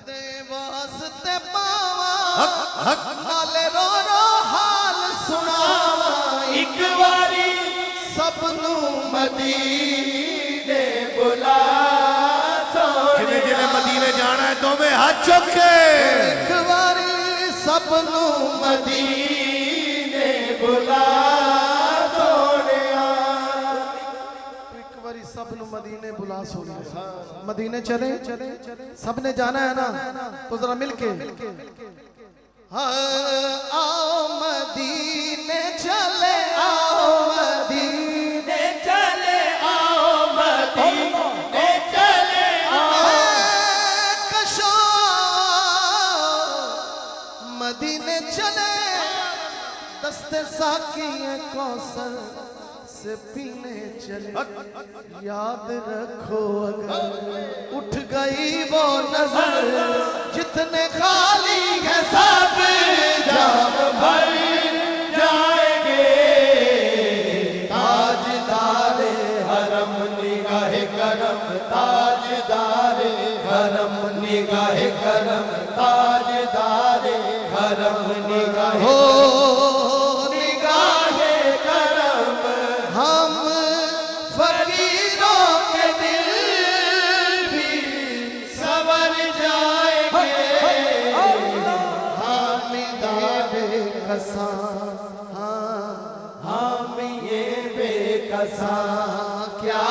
दे वास्ते पावा नाले रो रो हाल सुनावा एक बारी सबनू मदीने बुला जिन्हें जिन्हें मदीने जाना है तो में हाथ चुक के एक बारी सबनू मदीने बुला सबनू मदीने बुला सोने मदीने चले सबने जाना है ना तो जरा मिलके आओ मदीने चले आओ मदीने चले आओ मदीने चले कशो मदीने चले दस्ते साकी कौसर से पीने चले याद रखो अगर उठ गई वो नजर जितने खाली है सब जाम भर जाएंगे ताजदारे हरम निगाहे करम ताजदारे हरम निगाहे करम ताजदारे हरम निगाहे हो हम ये बेकसा क्या